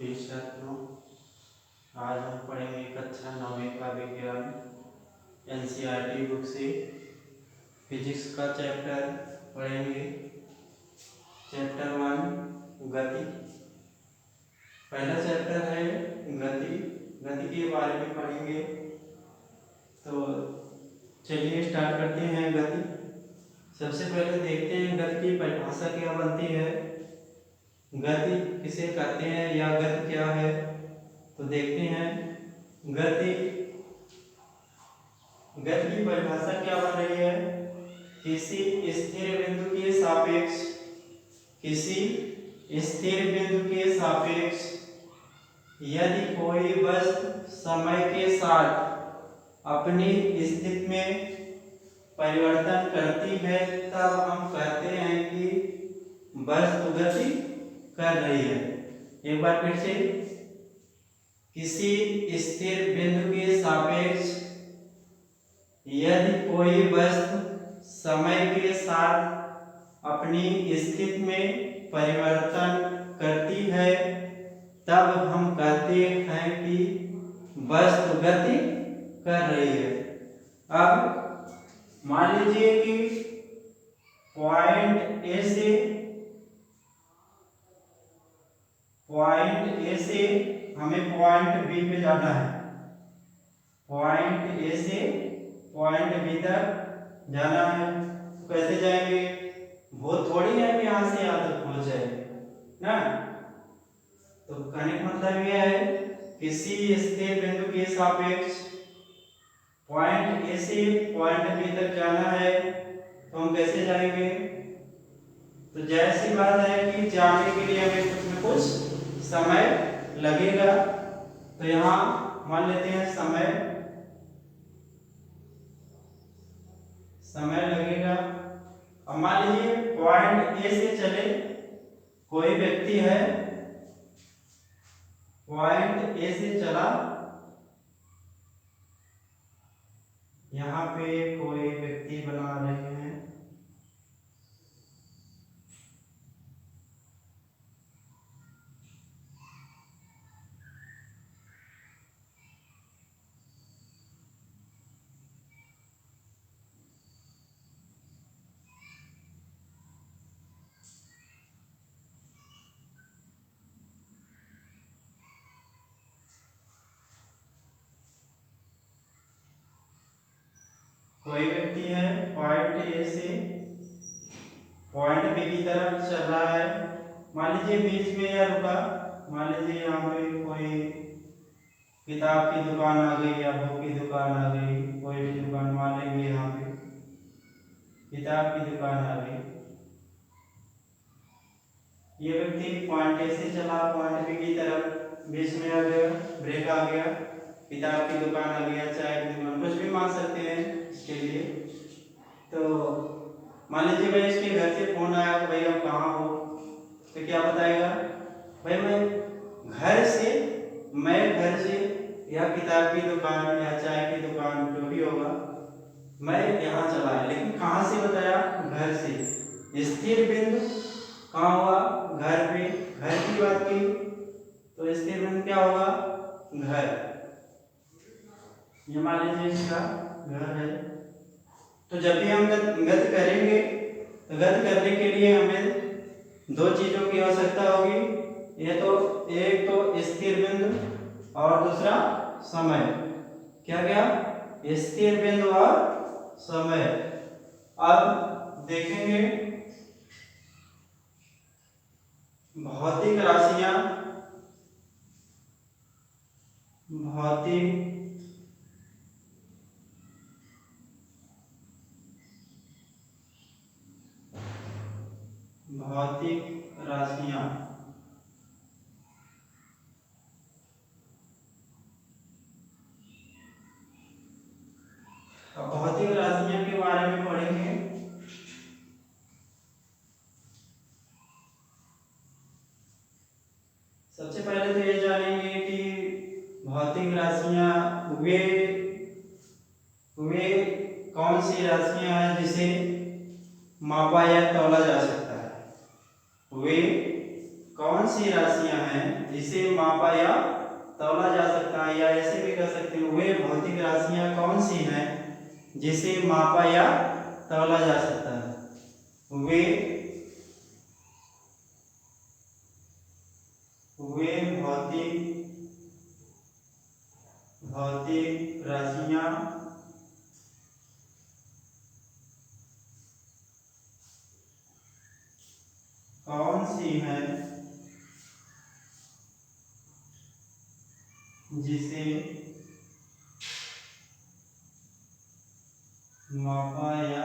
छात्रों, आज हम पढ़ेंगे कक्षा 9वीं का विज्ञान एनसीईआरटी बुक से फिजिक्स का चैप्टर पढ़ेंगे। चैप्टर 1 गति। पहला चैप्टर है गति। गति के बारे में पढ़ेंगे। तो चलिए स्टार्ट करते हैं। गति सबसे पहले देखते हैं गति की परिभाषा क्या बनती है, गति किसे कहते हैं या गति क्या है। तो देखते हैं गति की परिभाषा क्या बन रही है। किसी स्थिर बिंदु के सापेक्ष, किसी स्थिर बिंदु के सापेक्ष यदि कोई वस्तु समय के साथ अपनी स्थिति में परिवर्तन करती है तब हम कहते हैं कि वस्तु गति कर रही है। एक बार फिर से, किसी स्थिर बिंदु के सापेक्ष यदि कोई वस्तु समय के साथ अपनी स्थिति में परिवर्तन करती है तब हम कहते हैं कि वस्तु गति कर रही है। अब मान लीजिए कि पॉइंट ए से हमें पॉइंट बी पे जाना है। पॉइंट ए से पॉइंट बी तक जाना है। तो कैसे जाएंगे? वो थोड़ी है कि यहाँ से यहाँ तक पहुंच जाएंगे ना। तो कहने का मतलब यह है किसी स्थिर बिंदु के सापेक्ष पॉइंट ए से पॉइंट बी तक जाना है तो हम कैसे जाएंगे? तो जैसी बात है कि जाने के लिए हमें कुछ न कुछ समय लगेगा। तो यहाँ मान लेते हैं समय लगेगा। अब मान लीजिए पॉइंट ए से चले कोई व्यक्ति है, पॉइंट ए से चला, यहाँ पे कोई व्यक्ति बना रहे हैं। कोई व्यक्ति है पॉइंट ए से पॉइंट बी की तरफ चल रहा है। मान लीजिए बीच में या रुका। मान लीजिए यहाँ पे कोई किताब की दुकान आ गई या बुक की दुकान आ गई, कोई भी दुकान मान लेंगे। यहाँ पे किताब की दुकान आ गई। ये व्यक्ति पॉइंट ए से चला पॉइंट बी की तरफ, बीच में आ गया, ब्रेक आ गया, किताब की दुकान आ गया, चाय की दुकान, कुछ भी मान सकते हैं इसके लिए। तो मान लीजिए भाई इसके घर से फोन आया, भाई आप कहाँ हो? तो क्या बताएगा? भाई मैं घर से या किताब की दुकान या चाय की दुकान जो भी होगा मैं यहाँ चला है। लेकिन कहाँ से बताया? घर से। स्थिर बिंदु कहाँ हुआ? घर पे। घर की बात की तो स्थिर बिंदु क्या होगा? घर। ये मान लीजिए इसका घर है। तो जब भी हम गति करेंगे तो गति करने के लिए हमें दो चीजों की आवश्यकता होगी। ये तो एक तो स्थिर बिंदु और दूसरा समय। क्या क्या? स्थिर बिंदु और समय। अब देखेंगे भौतिक राशियां, भौतिक राशियां। अब भौतिक राशियां के बारे में पढ़ेंगे। सबसे पहले तो ये जानेंगे कि भौतिक राशियां वे कौन सी राशियां हैं जिसे मापा या तौला जा सकता है। वे कौन सी राशियां हैं जिसे मापा या तौला जा सकता है, या ऐसे भी कह सकते हैं वे भौतिक राशियां कौन सी हैं जिसे मापा या तौला जा सकता है। वे भौतिक राशियां कौन सी हैं जिसे मापा या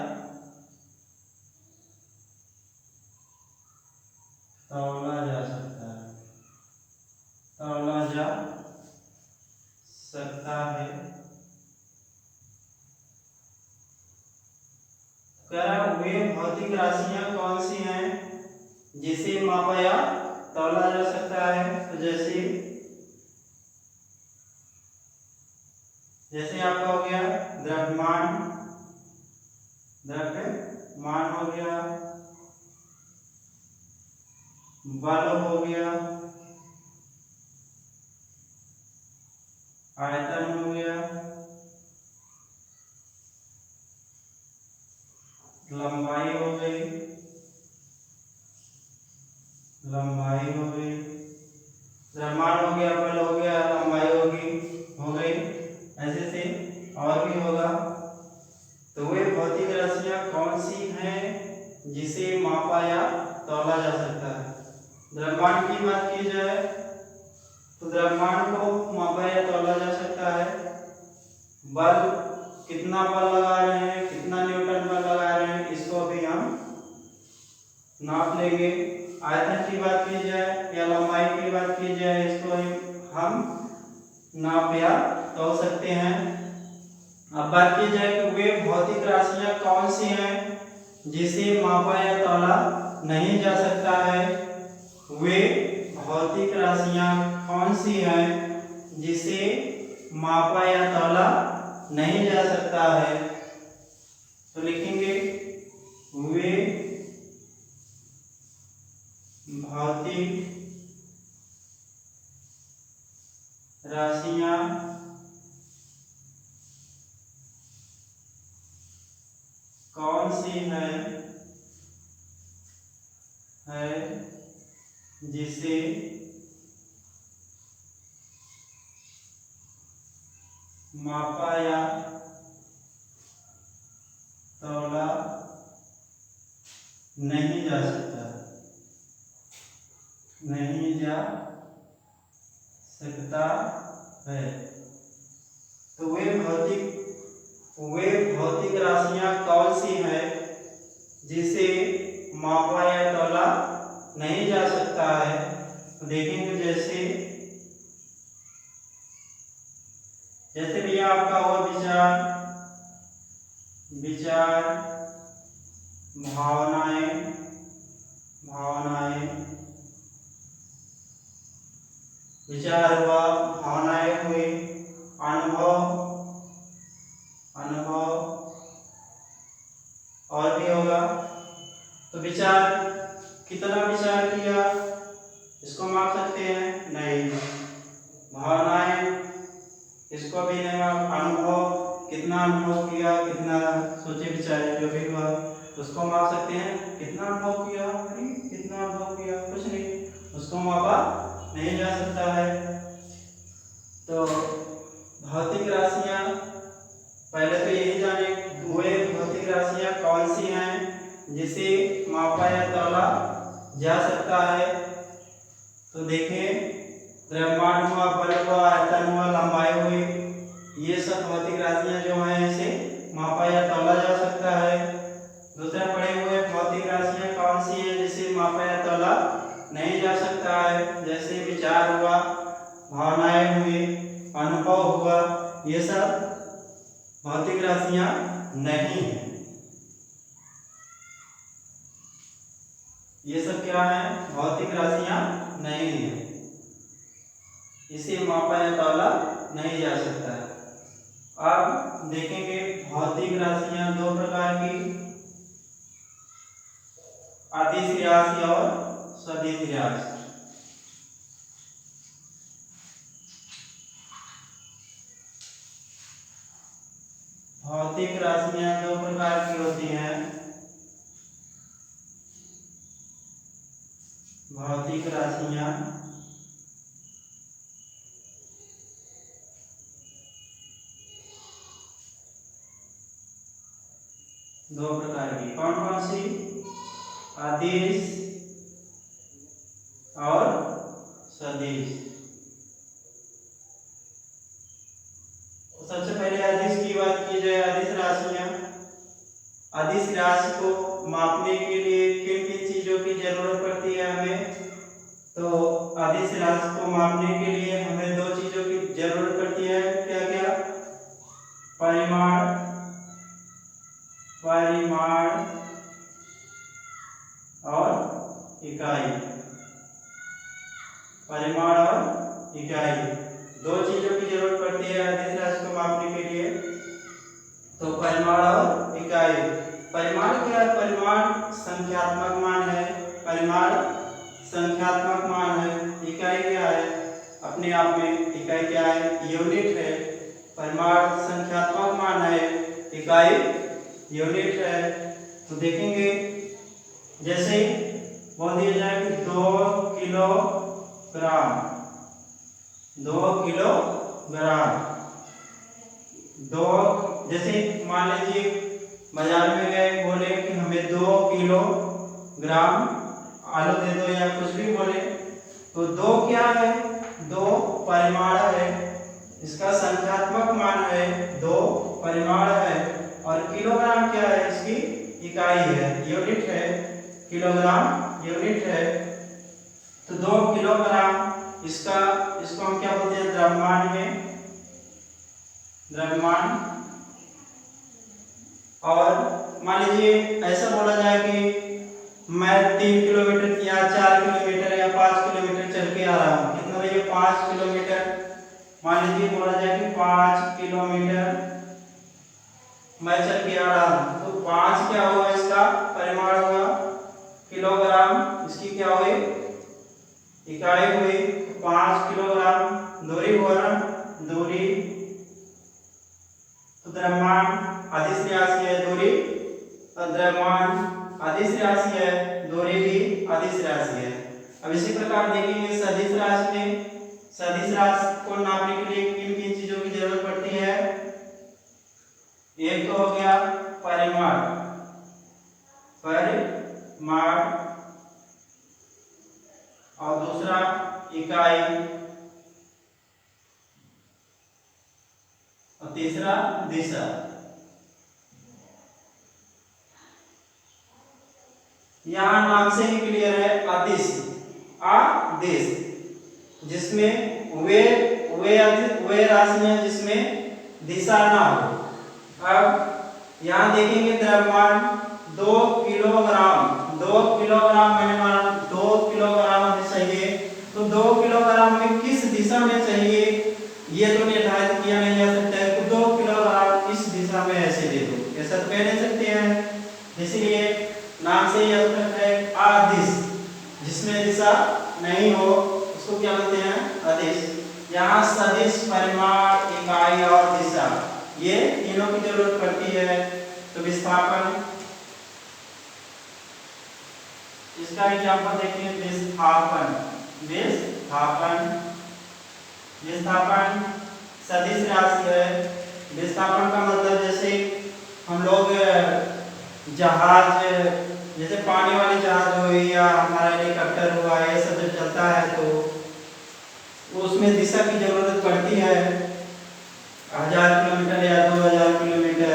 तौला जा सकता है, तौला जा सकता है। कह रहा वे भौतिक राशियां कौन सी हैं जिसे मापा या तौला जा सकता है। तो जैसे आपका हो गया द्रव्यमान हो गया, बल हो गया, आयतन हो गया, लंबाई हो गई, द्रव्यमान हो गया, बल हो गया, लंबाई हो गई, ऐसे से और भी होगा। तो वे भौतिक राशियां कौन सी हैं जिसे मापा या तौला जा सकता है। द्रव्यमान की बात की जाए तो द्रव्यमान को मापा या तौला जा सकता है। बल, कितना बल लगा रहे हैं, कितना न्यूटन बल लगा रहे हैं, इसको भी हम नाप लेंगे। आयतन की बात की जाए या लंबाई की बात की जाए, इसको हम नाप या तौल सकते हैं। अब बात की जाए कि वे भौतिक राशियां कौन सी हैं जिसे मापा या तौला नहीं जा सकता है। वे भौतिक राशियां कौन सी हैं जिसे मापा या तौला नहीं जा सकता है। तो लिखेंगे वे भौतिक राशियां कौन सी है जिसे मापा या तौला नहीं जा सकता है। तो वे भौतिक राशियां कौन सी हैं जिसे मापा या तौला नहीं जा सकता है। तो देखेंगे जैसे भैया आपका हुआ विचार, भावनाएं, विचार हुआ, भावनाएं हुई, अनुभव और भी होगा। तो विचार, कितना विचार किया इसको माप सकते हैं नहीं। भावनाएं, इसको भी नहीं माप। अनुभव, कितना अनुभव किया, कितना सोचे विचारे जो भी हुआ उसको माप सकते हैं। कितना अनुभव किया, कितना अनुभव किया, कुछ नहीं, उसको मापा नहीं जा सकता है। तो भौतिक राशियां, पहले तो यही जाने वे भौतिक राशियां कौन सी हैं जिसे मापा या तौला जा सकता है। तो देखें द्रव्यमान हुआ, बल हुआ, आयतन हुआ, लंबाई हुई, ये सब भौतिक राशियां जो हैं इसे मापा या तौला जा सकता है। दूसरा पढ़े हुए भौतिक राशियां कौन सी हैं जिसे मापा या तौला नहीं जा सकता है। जैसे विचार हुआ, भावनाएं हुई, अनुभव हुआ, ये सब भौतिक राशियां नहीं है। ये सब क्या है, भौतिक राशियां नहीं है, इसे मापा या तौला नहीं जा सकता है। अब देखेंगे भौतिक राशियां दो प्रकार की, अदिश राशि और सदिश राशि। भौतिक राशियां दो प्रकार की होती हैं। भौतिक राशियां दो प्रकार की, कौन कौन सी? अदिश और सदिश। तो सबसे पहले अदिश की बात की जाए। अदिश राशियां, अदिश राशि को मापने के लिए किन किन चीजों की जरूरत पड़ती है हमें? तो अदिश राशि को मापने के लिए हमें दो चीजों की जरूरत पड़ती है। क्या क्या? परिमाण, परिमाण और इकाई। परिमाण और इकाई, दो चीजों की जरूरत पड़ती है अदिश राशि को मापने के लिए। तो परिमाण और इकाई। परिमाण क्या है? परिमाण संख्यात्मक मान है। परिमाण संख्यात्मक मान है। इकाई क्या है? अपने आप में इकाई क्या है? यूनिट है। परिमाण संख्यात्मक मान है, इकाई यूनिट है। तो देखेंगे, जैसे बोल दिया जाए कि 2 किलोग्राम, 2 किलोग्राम, दो, जैसे मान लीजिए बाजार में गए, बोले कि हमें 2 किलोग्राम आलू दे दो या कुछ भी बोले, तो 2 क्या है? 2 परिमाण है, इसका संख्यात्मक मान है, 2 परिमाण है। और किलोग्राम क्या है? इसकी इकाई है, यूनिट है। किलोग्राम यूनिट है। तो 2 किलोग्राम, इसको हम क्या बोलते हैं? द्रव्यमान में, द्रव्यमान। और मान लीजिए ऐसा बोला जाए कि मैं 3 किलोमीटर या 4 किलोमीटर या 5 किलोमीटर चल के आ रहा हूँ। कितना भैया? 5 किलोमीटर। मान लीजिए बोला जाए कि 5 किलोमीटर मैं चल के आ रहा हूँ, तो 5 क्या होगा? इसका परिमाण होगा किलोग्राम, इसकी क्या हुई? इकाई हुई। 5 किलोग्राम दूरी हुआ ना, दूरी। तो द्रव्यमान अदिश राशि है, दूरी द्रव्यमान अदिश राशि है, दूरी भी अदिश राशि है। अब इसी प्रकार देखेंगे सदिश राशि में। सदिश राशि को नापने के लिए किन किन चीजों की जरूरत पड़ती है? एक तो हो गया परिमाण, परिमाण, और दूसरा इकाई, और तीसरा दिशा। यहां नाम से ही क्लियर है, अदिश, आदिश, जिसमें वे राशियां जिसमें दिशा ना हो। अब यहां देखेंगे द्रव्यमान 2 किलोग्राम, 2 किलोग्राम मैंने माना 2 किलोग्राम हमें चाहिए। तो 2 किलोग्राम में किस दिशा में चाहिए ये तो निर्धारित किया नहीं जा सकता है। तो 2 किलोग्राम इस दिशा में ऐसे दे दो, ऐसा तो कह नहीं सकते हैं। इसलिए नाम से ही अर्थ है अदिश, जिसमें दिशा नहीं हो उसको क्या बोलते हैं? अदिश। यहाँ सदिश, परिमाण, इकाई और दिशा, ये तीनों की जरूरत पड़ती है। तो विस्थापन, इसका एग्जांपल देखिए, विस्थापन। विस्थापन, विस्थापन सदिश राशि है। विस्थापन का मतलब जैसे हम लोग जहाज, जैसे पानी वाले जहाज हुए या हमारा हेलीकॉप्टर हुआ, ये सब जब चलता है तो उसमें दिशा की जरूरत पड़ती है। 1000 किलोमीटर या 2000 किलोमीटर